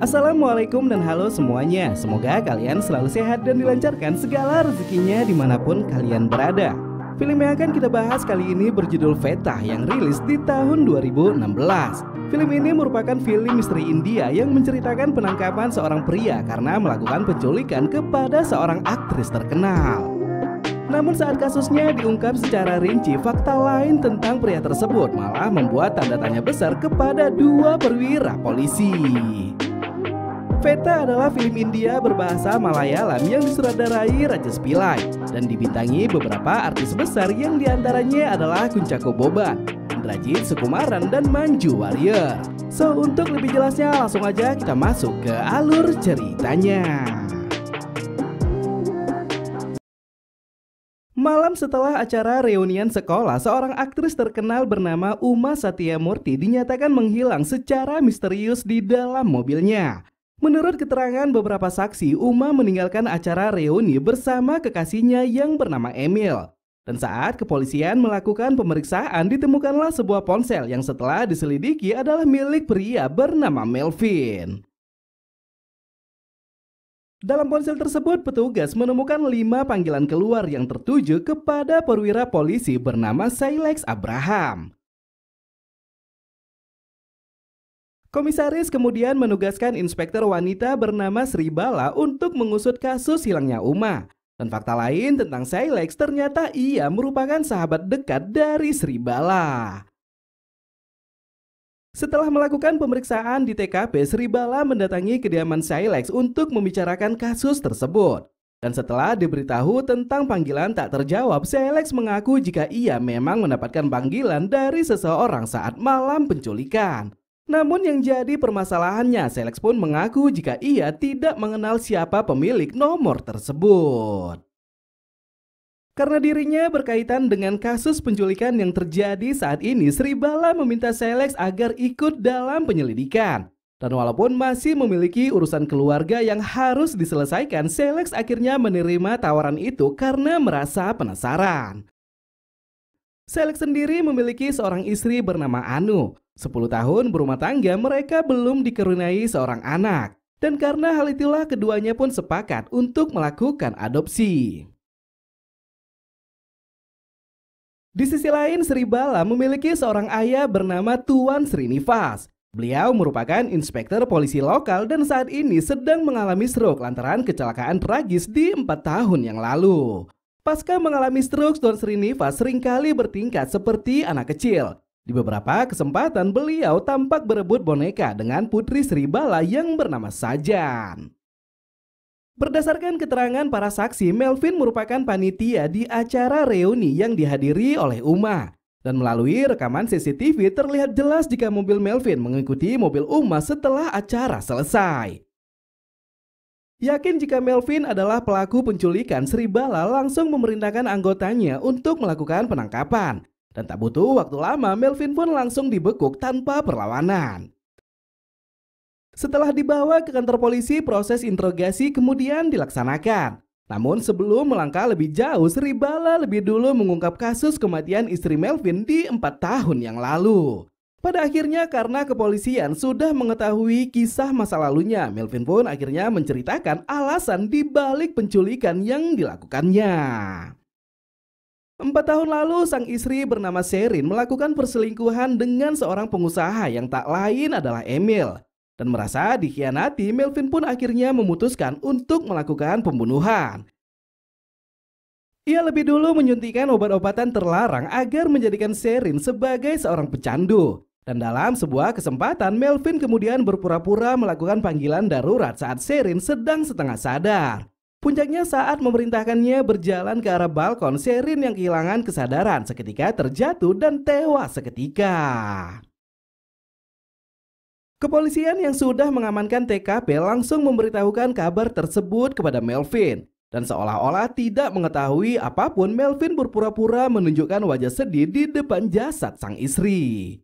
Assalamualaikum dan halo semuanya. Semoga kalian selalu sehat dan dilancarkan segala rezekinya dimanapun kalian berada. Film yang akan kita bahas kali ini berjudul Veta yang rilis di tahun 2016. Film ini merupakan film misteri India yang menceritakan penangkapan seorang pria karena melakukan penculikan kepada seorang aktris terkenal. Namun saat kasusnya diungkap secara rinci, fakta lain tentang pria tersebut malah membuat tanda tanya besar kepada dua perwira polisi. Veta adalah film India berbahasa Malayalam yang disutradarai Rajesh Pillai dan dibintangi beberapa artis besar yang diantaranya adalah Kunchako Boban, Indrajit Sukumaran, dan Manju Warrior. So, untuk lebih jelasnya langsung aja kita masuk ke alur ceritanya. Malam setelah acara reunian sekolah, seorang aktris terkenal bernama Uma Satyamurthy dinyatakan menghilang secara misterius di dalam mobilnya. Menurut keterangan beberapa saksi, Uma meninggalkan acara reuni bersama kekasihnya yang bernama Emil. Dan saat kepolisian melakukan pemeriksaan, ditemukanlah sebuah ponsel yang setelah diselidiki adalah milik pria bernama Melvin. Dalam ponsel tersebut, petugas menemukan 5 panggilan keluar yang tertuju kepada perwira polisi bernama Sailex Abraham. Komisaris kemudian menugaskan inspektur wanita bernama Sri Bala untuk mengusut kasus hilangnya Uma. Dan fakta lain tentang Sailex, ternyata ia merupakan sahabat dekat dari Sri Bala. Setelah melakukan pemeriksaan di TKP, Sri Bala mendatangi kediaman Sailex untuk membicarakan kasus tersebut. Dan setelah diberitahu tentang panggilan tak terjawab, Sailex mengaku jika ia memang mendapatkan panggilan dari seseorang saat malam penculikan. Namun yang jadi permasalahannya, Sailex pun mengaku jika ia tidak mengenal siapa pemilik nomor tersebut. Karena dirinya berkaitan dengan kasus penculikan yang terjadi saat ini, Sri Bala meminta Sailex agar ikut dalam penyelidikan. Dan walaupun masih memiliki urusan keluarga yang harus diselesaikan, Sailex akhirnya menerima tawaran itu karena merasa penasaran. Sailex sendiri memiliki seorang istri bernama Anu. 10 tahun berumah tangga, mereka belum dikaruniai seorang anak. Dan karena hal itulah keduanya pun sepakat untuk melakukan adopsi. Di sisi lain, Sri Bala memiliki seorang ayah bernama Tuan Srinivas. Beliau merupakan inspektur polisi lokal dan saat ini sedang mengalami stroke lantaran kecelakaan tragis di 4 tahun yang lalu. Pasca mengalami stroke, Tuan Srinivas seringkali bertingkah seperti anak kecil. Di beberapa kesempatan beliau tampak berebut boneka dengan putri Sri Bala yang bernama Sajan. Berdasarkan keterangan para saksi, Melvin merupakan panitia di acara reuni yang dihadiri oleh Uma. Dan melalui rekaman CCTV terlihat jelas jika mobil Melvin mengikuti mobil Uma setelah acara selesai. Yakin jika Melvin adalah pelaku penculikan, Sri Bala langsung memerintahkan anggotanya untuk melakukan penangkapan. Dan tak butuh waktu lama, Melvin pun langsung dibekuk tanpa perlawanan. Setelah dibawa ke kantor polisi, proses interogasi kemudian dilaksanakan. Namun sebelum melangkah lebih jauh, Sri Bala lebih dulu mengungkap kasus kematian istri Melvin di 4 tahun yang lalu. Pada akhirnya karena kepolisian sudah mengetahui kisah masa lalunya, Melvin pun akhirnya menceritakan alasan di balik penculikan yang dilakukannya. 4 tahun lalu, sang istri bernama Sherin melakukan perselingkuhan dengan seorang pengusaha yang tak lain adalah Emil. Dan merasa dikhianati, Melvin pun akhirnya memutuskan untuk melakukan pembunuhan. Ia lebih dulu menyuntikkan obat-obatan terlarang agar menjadikan Sherin sebagai seorang pecandu. Dan dalam sebuah kesempatan, Melvin kemudian berpura-pura melakukan panggilan darurat saat Sherin sedang setengah sadar. Puncaknya saat memerintahkannya berjalan ke arah balkon, Sherin yang kehilangan kesadaran seketika terjatuh dan tewas seketika. Kepolisian yang sudah mengamankan TKP langsung memberitahukan kabar tersebut kepada Melvin. Dan seolah-olah tidak mengetahui apapun, Melvin berpura-pura menunjukkan wajah sedih di depan jasad sang istri.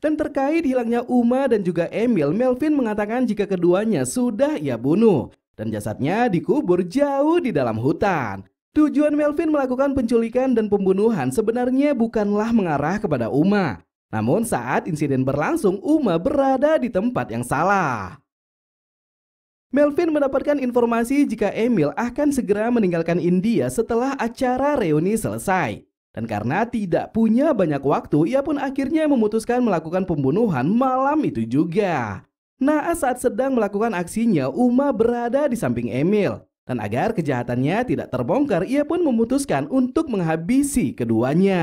Dan terkait hilangnya Uma dan juga Emil, Melvin mengatakan jika keduanya sudah ia bunuh. Dan jasadnya dikubur jauh di dalam hutan. Tujuan Melvin melakukan penculikan dan pembunuhan sebenarnya bukanlah mengarah kepada Uma, Namun saat insiden berlangsung, Uma berada di tempat yang salah. Melvin mendapatkan informasi jika Emil akan segera meninggalkan India setelah acara reuni selesai. Dan karena tidak punya banyak waktu, ia pun akhirnya memutuskan melakukan pembunuhan malam itu juga. Naas saat sedang melakukan aksinya, Uma berada di samping Emil. Dan agar kejahatannya tidak terbongkar, ia pun memutuskan untuk menghabisi keduanya.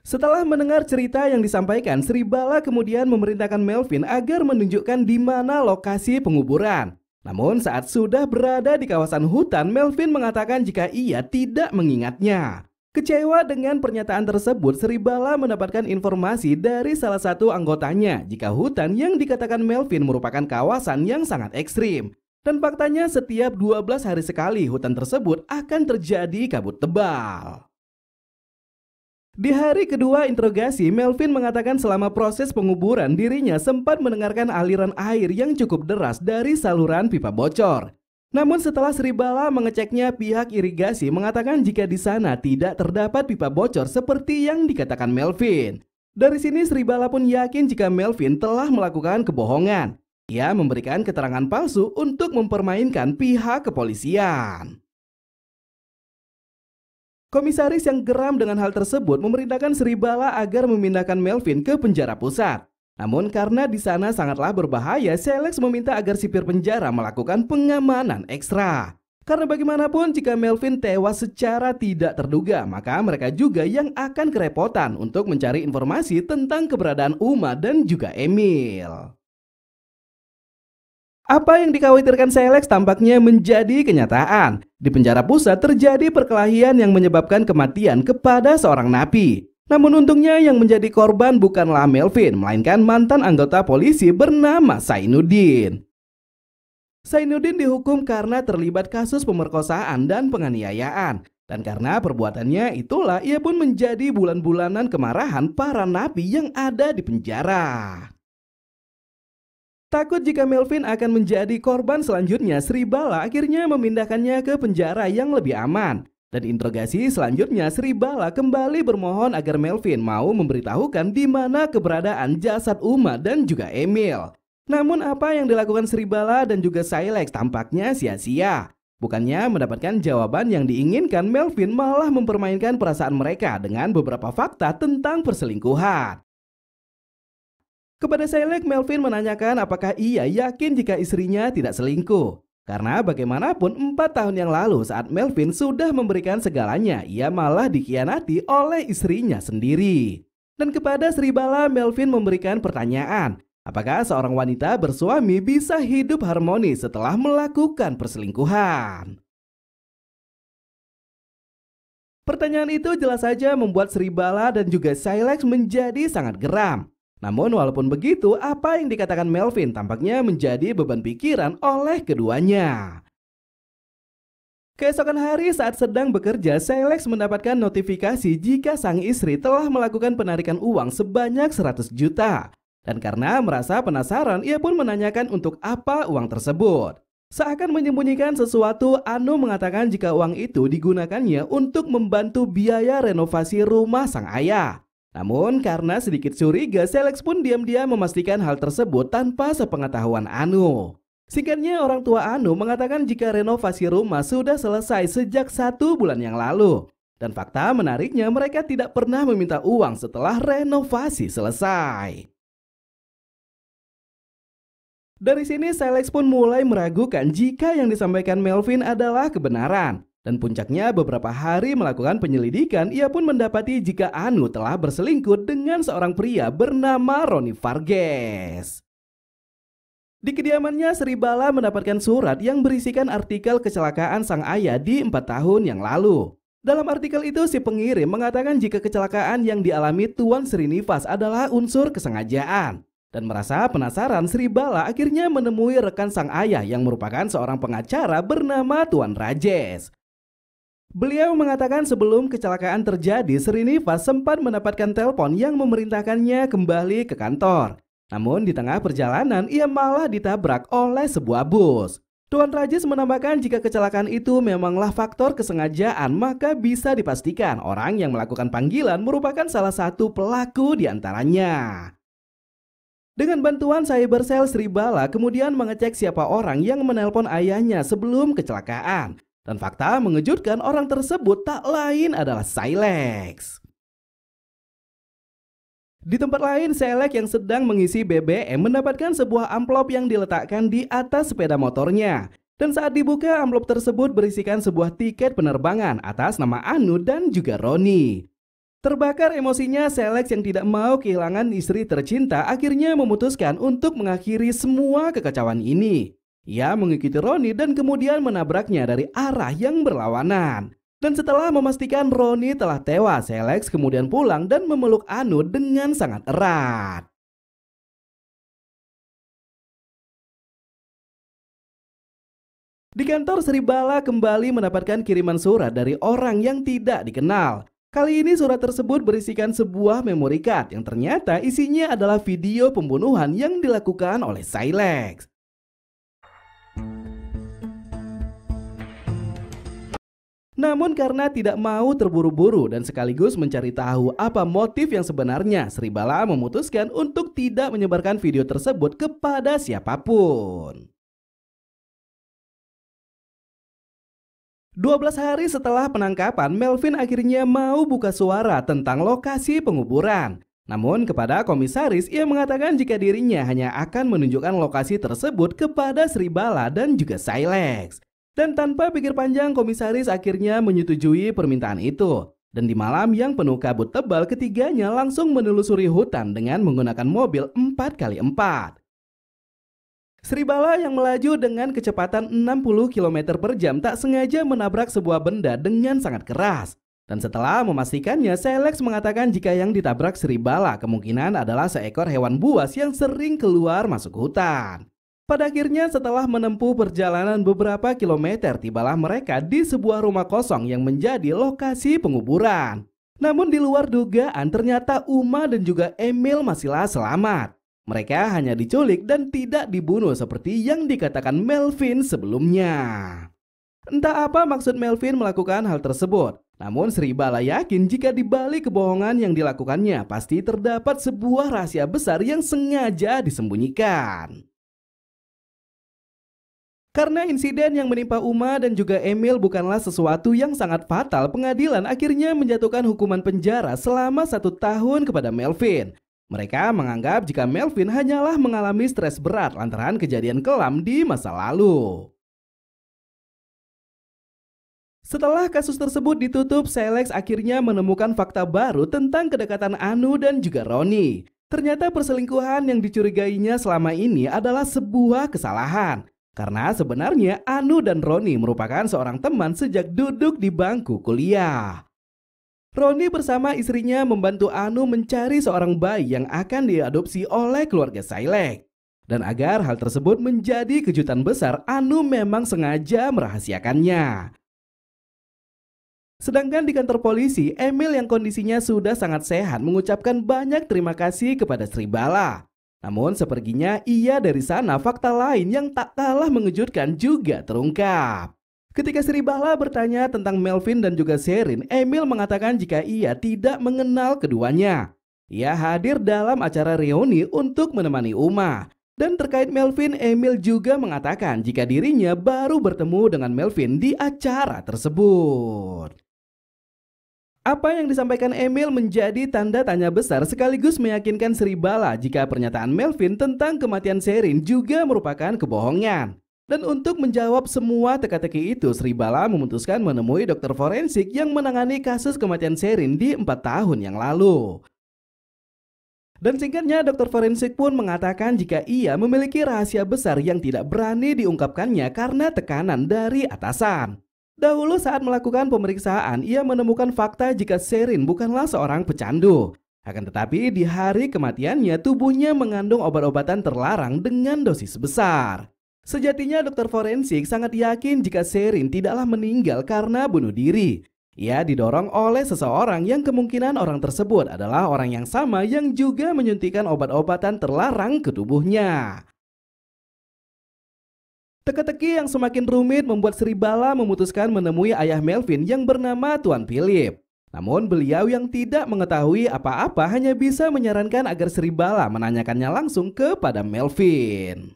Setelah mendengar cerita yang disampaikan, Sribala kemudian memerintahkan Melvin agar menunjukkan di mana lokasi penguburan. Namun saat sudah berada di kawasan hutan, Melvin mengatakan jika ia tidak mengingatnya. Kecewa dengan pernyataan tersebut, Sribala mendapatkan informasi dari salah satu anggotanya jika hutan yang dikatakan Melvin merupakan kawasan yang sangat ekstrim. Dan faktanya setiap 12 hari sekali hutan tersebut akan terjadi kabut tebal. Di hari kedua interogasi, Melvin mengatakan selama proses penguburan dirinya sempat mendengarkan aliran air yang cukup deras dari saluran pipa bocor. Namun setelah Sribala mengeceknya, pihak irigasi mengatakan jika di sana tidak terdapat pipa bocor seperti yang dikatakan Melvin. Dari sini Sribala pun yakin jika Melvin telah melakukan kebohongan. Ia memberikan keterangan palsu untuk mempermainkan pihak kepolisian. Komisaris yang geram dengan hal tersebut memerintahkan Sribala agar memindahkan Melvin ke penjara pusat. Namun karena di sana sangatlah berbahaya, Selex meminta agar sipir penjara melakukan pengamanan ekstra. Karena bagaimanapun jika Melvin tewas secara tidak terduga, maka mereka juga yang akan kerepotan untuk mencari informasi tentang keberadaan Uma dan juga Emil. Apa yang dikhawatirkan Selex tampaknya menjadi kenyataan. Di penjara pusat terjadi perkelahian yang menyebabkan kematian kepada seorang napi. Namun untungnya yang menjadi korban bukanlah Melvin, melainkan mantan anggota polisi bernama Zainuddin. Zainuddin dihukum karena terlibat kasus pemerkosaan dan penganiayaan. Dan karena perbuatannya itulah ia pun menjadi bulan-bulanan kemarahan para napi yang ada di penjara. Takut jika Melvin akan menjadi korban selanjutnya, Sribala akhirnya memindahkannya ke penjara yang lebih aman. Dan interogasi selanjutnya, Sribala kembali bermohon agar Melvin mau memberitahukan di mana keberadaan jasad Uma dan juga Emil. Namun apa yang dilakukan Sribala dan juga Selex tampaknya sia-sia. Bukannya mendapatkan jawaban yang diinginkan, Melvin malah mempermainkan perasaan mereka dengan beberapa fakta tentang perselingkuhan. Kepada Selex, Melvin menanyakan apakah ia yakin jika istrinya tidak selingkuh. Karena bagaimanapun 4 tahun yang lalu saat Melvin sudah memberikan segalanya, ia malah dikhianati oleh istrinya sendiri. Dan kepada Sribala, Melvin memberikan pertanyaan, apakah seorang wanita bersuami bisa hidup harmonis setelah melakukan perselingkuhan? Pertanyaan itu jelas saja membuat Sribala dan juga Selex menjadi sangat geram. Namun walaupun begitu, apa yang dikatakan Melvin tampaknya menjadi beban pikiran oleh keduanya. Keesokan hari saat sedang bekerja, Selex mendapatkan notifikasi jika sang istri telah melakukan penarikan uang sebanyak 100 juta. Dan karena merasa penasaran, ia pun menanyakan untuk apa uang tersebut. Seakan menyembunyikan sesuatu, Anu mengatakan jika uang itu digunakannya untuk membantu biaya renovasi rumah sang ayah. Namun karena sedikit curiga, Selex pun diam-diam memastikan hal tersebut tanpa sepengetahuan Anu. Singkatnya, orang tua Anu mengatakan jika renovasi rumah sudah selesai sejak 1 bulan yang lalu. Dan fakta menariknya, mereka tidak pernah meminta uang setelah renovasi selesai. Dari sini Selex pun mulai meragukan jika yang disampaikan Melvin adalah kebenaran. Dan puncaknya beberapa hari melakukan penyelidikan, ia pun mendapati jika Anu telah berselingkuh dengan seorang pria bernama Roni Vargas. Di kediamannya, Sribala mendapatkan surat yang berisikan artikel kecelakaan sang ayah di 4 tahun yang lalu. Dalam artikel itu, si pengirim mengatakan jika kecelakaan yang dialami Tuan Srinivas adalah unsur kesengajaan. Dan merasa penasaran, Sribala akhirnya menemui rekan sang ayah yang merupakan seorang pengacara bernama Tuan Rajesh. Beliau mengatakan sebelum kecelakaan terjadi, Srinivas sempat mendapatkan telepon yang memerintahkannya kembali ke kantor. Namun di tengah perjalanan ia malah ditabrak oleh sebuah bus. Tuan Rajis menambahkan jika kecelakaan itu memanglah faktor kesengajaan, maka bisa dipastikan orang yang melakukan panggilan merupakan salah satu pelaku di antaranya. Dengan bantuan Cybercell Sribala kemudian mengecek siapa orang yang menelpon ayahnya sebelum kecelakaan. Dan fakta mengejutkan, orang tersebut tak lain adalah Silex. Di tempat lain, Silex yang sedang mengisi BBM mendapatkan sebuah amplop yang diletakkan di atas sepeda motornya. Dan saat dibuka, amplop tersebut berisikan sebuah tiket penerbangan atas nama Anu dan juga Roni. Terbakar emosinya, Silex yang tidak mau kehilangan istri tercinta akhirnya memutuskan untuk mengakhiri semua kekacauan ini. Ia mengikuti Roni dan kemudian menabraknya dari arah yang berlawanan. Dan setelah memastikan Roni telah tewas, Silex kemudian pulang dan memeluk Anu dengan sangat erat. Di kantor, Sribala kembali mendapatkan kiriman surat dari orang yang tidak dikenal. Kali ini surat tersebut berisikan sebuah memory card yang ternyata isinya adalah video pembunuhan yang dilakukan oleh Silex. Namun karena tidak mau terburu-buru dan sekaligus mencari tahu apa motif yang sebenarnya, Sribala memutuskan untuk tidak menyebarkan video tersebut kepada siapapun. 12 hari setelah penangkapan, Melvin akhirnya mau buka suara tentang lokasi penguburan. Namun kepada komisaris, ia mengatakan jika dirinya hanya akan menunjukkan lokasi tersebut kepada Sribala dan juga Silex. Dan tanpa pikir panjang, komisaris akhirnya menyetujui permintaan itu. Dan di malam yang penuh kabut tebal, ketiganya langsung menelusuri hutan dengan menggunakan mobil 4x4. Sribala yang melaju dengan kecepatan 60 km per jam tak sengaja menabrak sebuah benda dengan sangat keras. Dan setelah memastikannya, Silex mengatakan jika yang ditabrak Sribala kemungkinan adalah seekor hewan buas yang sering keluar masuk hutan. Pada akhirnya setelah menempuh perjalanan beberapa kilometer, tibalah mereka di sebuah rumah kosong yang menjadi lokasi penguburan. Namun di luar dugaan, ternyata Uma dan juga Emil masihlah selamat. Mereka hanya diculik dan tidak dibunuh seperti yang dikatakan Melvin sebelumnya. Entah apa maksud Melvin melakukan hal tersebut. Namun Sribala yakin jika di balik kebohongan yang dilakukannya pasti terdapat sebuah rahasia besar yang sengaja disembunyikan. Karena insiden yang menimpa Uma dan juga Emil bukanlah sesuatu yang sangat fatal, pengadilan akhirnya menjatuhkan hukuman penjara selama 1 tahun kepada Melvin. Mereka menganggap jika Melvin hanyalah mengalami stres berat lantaran kejadian kelam di masa lalu. Setelah kasus tersebut ditutup, Silex akhirnya menemukan fakta baru tentang kedekatan Anu dan juga Roni. Ternyata perselingkuhan yang dicurigainya selama ini adalah sebuah kesalahan. Karena sebenarnya Anu dan Roni merupakan seorang teman sejak duduk di bangku kuliah. Roni bersama istrinya membantu Anu mencari seorang bayi yang akan diadopsi oleh keluarga Silex. Dan agar hal tersebut menjadi kejutan besar, Anu memang sengaja merahasiakannya. Sedangkan di kantor polisi, Emil yang kondisinya sudah sangat sehat mengucapkan banyak terima kasih kepada Sribala. Namun seperginya ia dari sana, fakta lain yang tak kalah mengejutkan juga terungkap. Ketika Sribala bertanya tentang Melvin dan juga Sherin, Emil mengatakan jika ia tidak mengenal keduanya. Ia hadir dalam acara reuni untuk menemani Uma. Dan terkait Melvin, Emil juga mengatakan jika dirinya baru bertemu dengan Melvin di acara tersebut. Apa yang disampaikan Emil menjadi tanda tanya besar sekaligus meyakinkan Sribala jika pernyataan Melvin tentang kematian Sherin juga merupakan kebohongan. Dan untuk menjawab semua teka-teki itu, Sribala memutuskan menemui dokter forensik yang menangani kasus kematian Sherin di 4 tahun yang lalu. Dan singkatnya, dokter forensik pun mengatakan jika ia memiliki rahasia besar yang tidak berani diungkapkannya karena tekanan dari atasan. Dahulu saat melakukan pemeriksaan, ia menemukan fakta jika Sherin bukanlah seorang pecandu. Akan tetapi di hari kematiannya tubuhnya mengandung obat-obatan terlarang dengan dosis besar. Sejatinya dokter forensik sangat yakin jika Sherin tidaklah meninggal karena bunuh diri. Ia didorong oleh seseorang yang kemungkinan orang tersebut adalah orang yang sama yang juga menyuntikkan obat-obatan terlarang ke tubuhnya. Teka-teki yang semakin rumit membuat Sribala memutuskan menemui ayah Melvin yang bernama Tuan Philip. Namun beliau yang tidak mengetahui apa-apa hanya bisa menyarankan agar Sribala menanyakannya langsung kepada Melvin.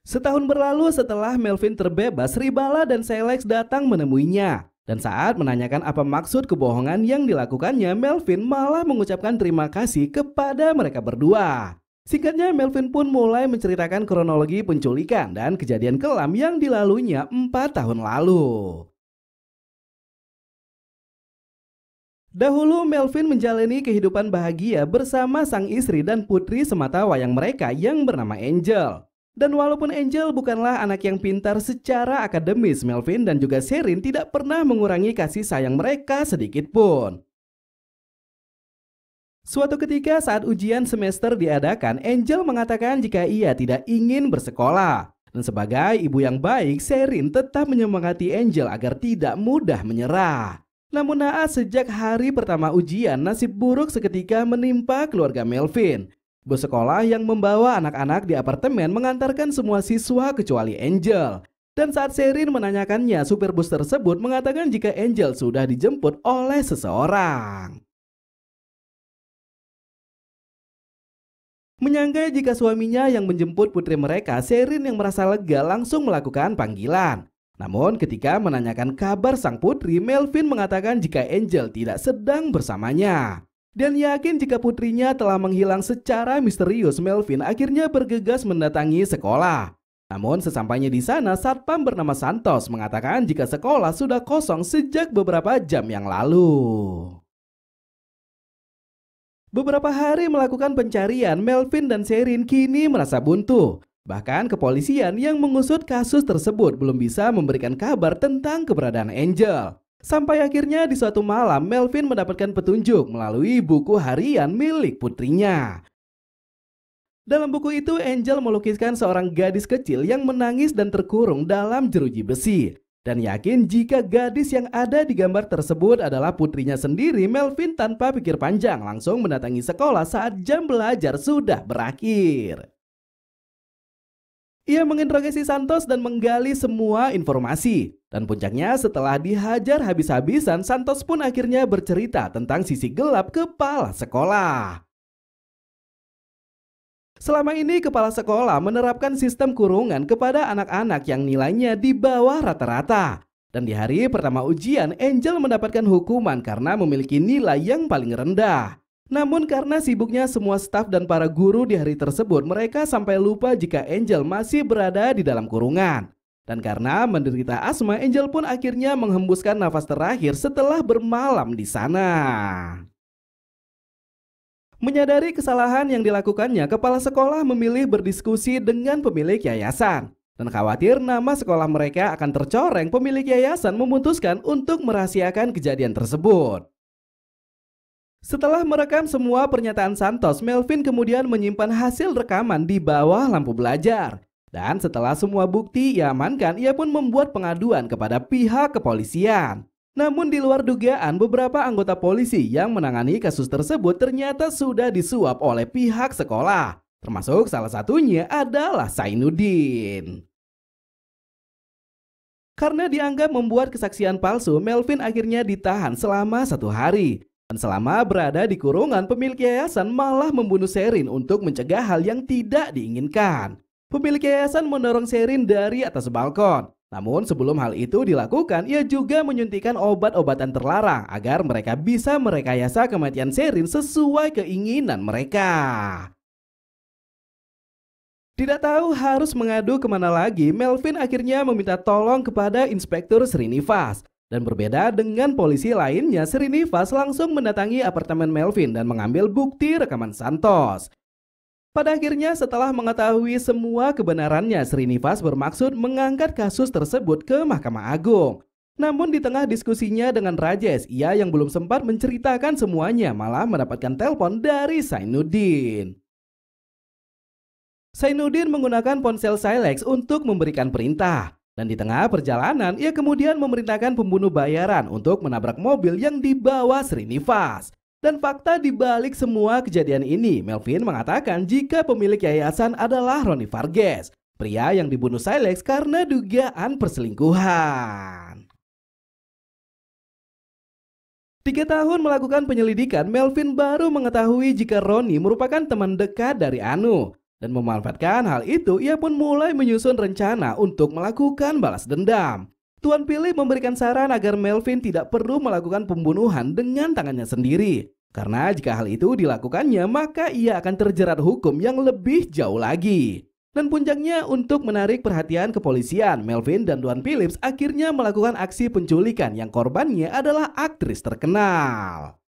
Setahun berlalu setelah Melvin terbebas, Sribala dan Selex datang menemuinya. Dan saat menanyakan apa maksud kebohongan yang dilakukannya, Melvin malah mengucapkan terima kasih kepada mereka berdua. Singkatnya, Melvin pun mulai menceritakan kronologi penculikan dan kejadian kelam yang dilaluinya 4 tahun lalu. Dahulu Melvin menjalani kehidupan bahagia bersama sang istri dan putri semata wayang mereka yang bernama Angel. Dan walaupun Angel bukanlah anak yang pintar secara akademis, Melvin dan juga Sherin tidak pernah mengurangi kasih sayang mereka sedikit pun. Suatu ketika saat ujian semester diadakan, Angel mengatakan jika ia tidak ingin bersekolah. Dan sebagai ibu yang baik, Sherin tetap menyemangati Angel agar tidak mudah menyerah. Namun naas sejak hari pertama ujian, nasib buruk seketika menimpa keluarga Melvin. Bus sekolah yang membawa anak-anak di apartemen mengantarkan semua siswa kecuali Angel. Dan saat Sherin menanyakannya, supir bus tersebut mengatakan jika Angel sudah dijemput oleh seseorang. Menyangka jika suaminya yang menjemput putri mereka, Sherin yang merasa lega langsung melakukan panggilan. Namun ketika menanyakan kabar sang putri, Melvin mengatakan jika Angel tidak sedang bersamanya. Dan yakin jika putrinya telah menghilang secara misterius, Melvin akhirnya bergegas mendatangi sekolah. Namun sesampainya di sana, satpam bernama Santos mengatakan jika sekolah sudah kosong sejak beberapa jam yang lalu. Beberapa hari melakukan pencarian, Melvin dan Sherin kini merasa buntu. Bahkan kepolisian yang mengusut kasus tersebut belum bisa memberikan kabar tentang keberadaan Angel. Sampai akhirnya di suatu malam, Melvin mendapatkan petunjuk melalui buku harian milik putrinya. Dalam buku itu, Angel melukiskan seorang gadis kecil yang menangis dan terkurung dalam jeruji besi. Dan yakin jika gadis yang ada di gambar tersebut adalah putrinya sendiri, Melvin tanpa pikir panjang langsung mendatangi sekolah saat jam belajar sudah berakhir. Ia menginterogasi Santos dan menggali semua informasi. Dan puncaknya setelah dihajar habis-habisan, Santos pun akhirnya bercerita tentang sisi gelap kepala sekolah. Selama ini kepala sekolah menerapkan sistem kurungan kepada anak-anak yang nilainya di bawah rata-rata. Dan di hari pertama ujian, Angel mendapatkan hukuman karena memiliki nilai yang paling rendah. Namun karena sibuknya semua staf dan para guru di hari tersebut, mereka sampai lupa jika Angel masih berada di dalam kurungan. Dan karena menderita asma, Angel pun akhirnya menghembuskan nafas terakhir setelah bermalam di sana. Menyadari kesalahan yang dilakukannya, kepala sekolah memilih berdiskusi dengan pemilik yayasan. Dan khawatir nama sekolah mereka akan tercoreng, pemilik yayasan memutuskan untuk merahasiakan kejadian tersebut. Setelah merekam semua pernyataan Santos, Melvin kemudian menyimpan hasil rekaman di bawah lampu belajar. Dan setelah semua bukti ia amankan, ia pun membuat pengaduan kepada pihak kepolisian. Namun di luar dugaan, beberapa anggota polisi yang menangani kasus tersebut ternyata sudah disuap oleh pihak sekolah. Termasuk salah satunya adalah Zainuddin. Karena dianggap membuat kesaksian palsu, Melvin akhirnya ditahan selama 1 hari. Dan selama berada di kurungan, pemilik yayasan malah membunuh Sherin untuk mencegah hal yang tidak diinginkan. Pemilik yayasan mendorong Sherin dari atas balkon. Namun sebelum hal itu dilakukan, ia juga menyuntikkan obat-obatan terlarang agar mereka bisa merekayasa kematian Sherin sesuai keinginan mereka. Tidak tahu harus mengadu kemana lagi, Melvin akhirnya meminta tolong kepada Inspektur Srinivas. Dan berbeda dengan polisi lainnya, Srinivas langsung mendatangi apartemen Melvin dan mengambil bukti rekaman Santos. Pada akhirnya setelah mengetahui semua kebenarannya, Srinivas bermaksud mengangkat kasus tersebut ke Mahkamah Agung. Namun di tengah diskusinya dengan Rajesh, ia yang belum sempat menceritakan semuanya malah mendapatkan telepon dari Zainuddin. Zainuddin menggunakan ponsel Selex untuk memberikan perintah. Dan di tengah perjalanan, ia kemudian memerintahkan pembunuh bayaran untuk menabrak mobil yang dibawa Srinivas. Dan fakta di balik semua kejadian ini, Melvin mengatakan jika pemilik yayasan adalah Ronnie Varghese. pria yang dibunuh Silex karena dugaan perselingkuhan. 3 tahun melakukan penyelidikan, Melvin baru mengetahui jika Ronnie merupakan teman dekat dari Anu. Dan memanfaatkan hal itu, ia pun mulai menyusun rencana untuk melakukan balas dendam. Tuan Philip memberikan saran agar Melvin tidak perlu melakukan pembunuhan dengan tangannya sendiri. Karena jika hal itu dilakukannya, maka ia akan terjerat hukum yang lebih jauh lagi. Dan puncaknya, untuk menarik perhatian kepolisian, Melvin dan Tuan Phillips akhirnya melakukan aksi penculikan yang korbannya adalah aktris terkenal.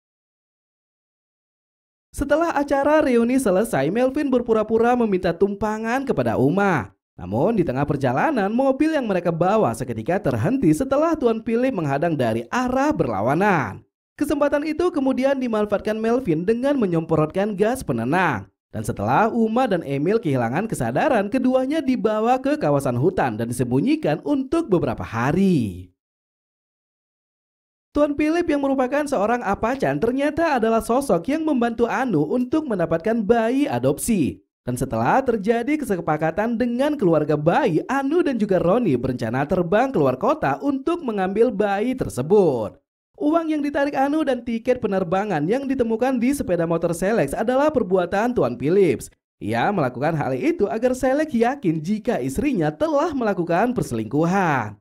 Setelah acara reuni selesai, Melvin berpura-pura meminta tumpangan kepada Uma. Namun di tengah perjalanan, mobil yang mereka bawa seketika terhenti setelah Tuan Philip menghadang dari arah berlawanan. Kesempatan itu kemudian dimanfaatkan Melvin dengan menyemprotkan gas penenang. Dan setelah Uma dan Emil kehilangan kesadaran, keduanya dibawa ke kawasan hutan dan disembunyikan untuk beberapa hari. Tuan Philip yang merupakan seorang apacan ternyata adalah sosok yang membantu Anu untuk mendapatkan bayi adopsi. Dan setelah terjadi kesepakatan dengan keluarga bayi, Anu dan juga Ronnie berencana terbang keluar kota untuk mengambil bayi tersebut. Uang yang ditarik Anu dan tiket penerbangan yang ditemukan di sepeda motor Silex adalah perbuatan Tuan Phillips. Ia melakukan hal itu agar Silex yakin jika istrinya telah melakukan perselingkuhan.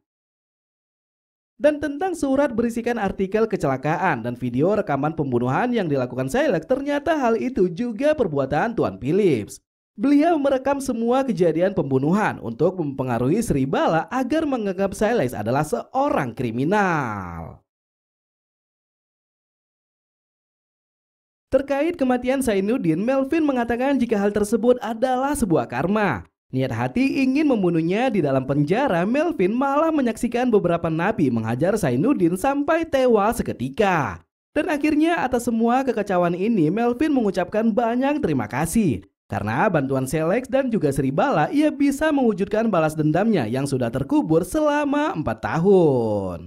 Dan tentang surat berisikan artikel kecelakaan dan video rekaman pembunuhan yang dilakukan Silex, ternyata hal itu juga perbuatan Tuan Phillips. Beliau merekam semua kejadian pembunuhan untuk mempengaruhi Sri Bala agar menganggap Silex adalah seorang kriminal. Terkait kematian Zainuddin, Melvin mengatakan jika hal tersebut adalah sebuah karma. Niat hati ingin membunuhnya di dalam penjara, Melvin malah menyaksikan beberapa napi menghajar Zainuddin sampai tewas seketika. Dan akhirnya atas semua kekacauan ini, Melvin mengucapkan banyak terima kasih. Karena bantuan Silex dan juga Sri Bala, ia bisa mewujudkan balas dendamnya yang sudah terkubur selama 4 tahun.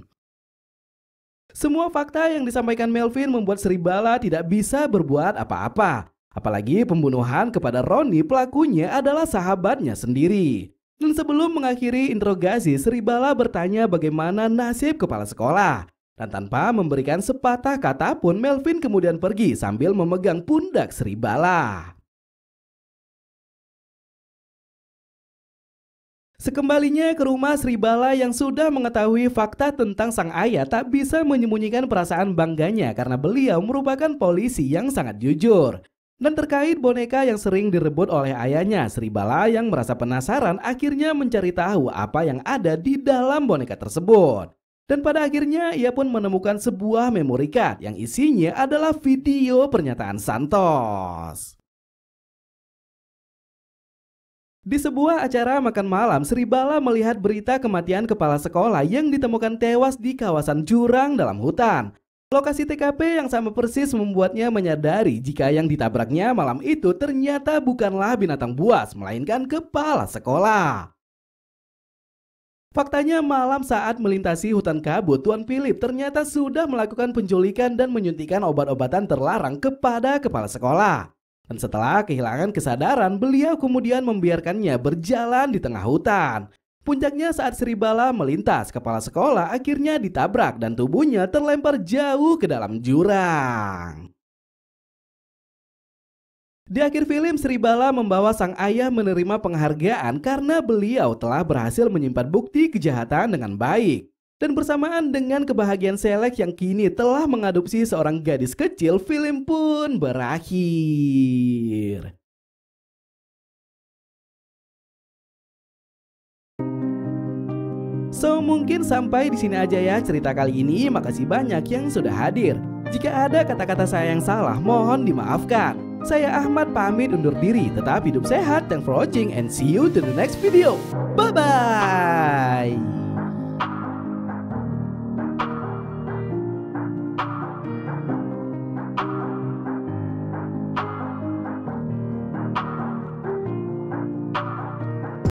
Semua fakta yang disampaikan Melvin membuat Sri Bala tidak bisa berbuat apa-apa. Apalagi pembunuhan kepada Ronnie, pelakunya adalah sahabatnya sendiri. Dan sebelum mengakhiri interogasi, Sri Bala bertanya bagaimana nasib kepala sekolah. Dan tanpa memberikan sepatah kata pun, Melvin kemudian pergi sambil memegang pundak Sri Bala. Sekembalinya ke rumah, Sri Bala yang sudah mengetahui fakta tentang sang ayah tak bisa menyembunyikan perasaan bangganya karena beliau merupakan polisi yang sangat jujur. Dan terkait boneka yang sering direbut oleh ayahnya, Sri Bala yang merasa penasaran akhirnya mencari tahu apa yang ada di dalam boneka tersebut. Dan pada akhirnya ia pun menemukan sebuah memory card yang isinya adalah video pernyataan Santos. Di sebuah acara makan malam, Sri Bala melihat berita kematian kepala sekolah yang ditemukan tewas di kawasan jurang dalam hutan. Lokasi TKP yang sama persis membuatnya menyadari jika yang ditabraknya malam itu ternyata bukanlah binatang buas, melainkan kepala sekolah. Faktanya malam saat melintasi hutan kabut, Tuan Philip ternyata sudah melakukan penculikan dan menyuntikkan obat-obatan terlarang kepada kepala sekolah. Dan setelah kehilangan kesadaran, beliau kemudian membiarkannya berjalan di tengah hutan. Puncaknya saat Sri Bala melintas, kepala sekolah akhirnya ditabrak dan tubuhnya terlempar jauh ke dalam jurang. Di akhir film, Sri Bala membawa sang ayah menerima penghargaan karena beliau telah berhasil menyimpan bukti kejahatan dengan baik. Dan bersamaan dengan kebahagiaan Silex yang kini telah mengadopsi seorang gadis kecil, film pun berakhir. So, mungkin sampai di sini aja ya cerita kali ini. Makasih banyak yang sudah hadir. Jika ada kata-kata saya yang salah, mohon dimaafkan. Saya Ahmad pamit undur diri. Tetap hidup sehat. Thanks for watching and see you to the next video. Bye-bye.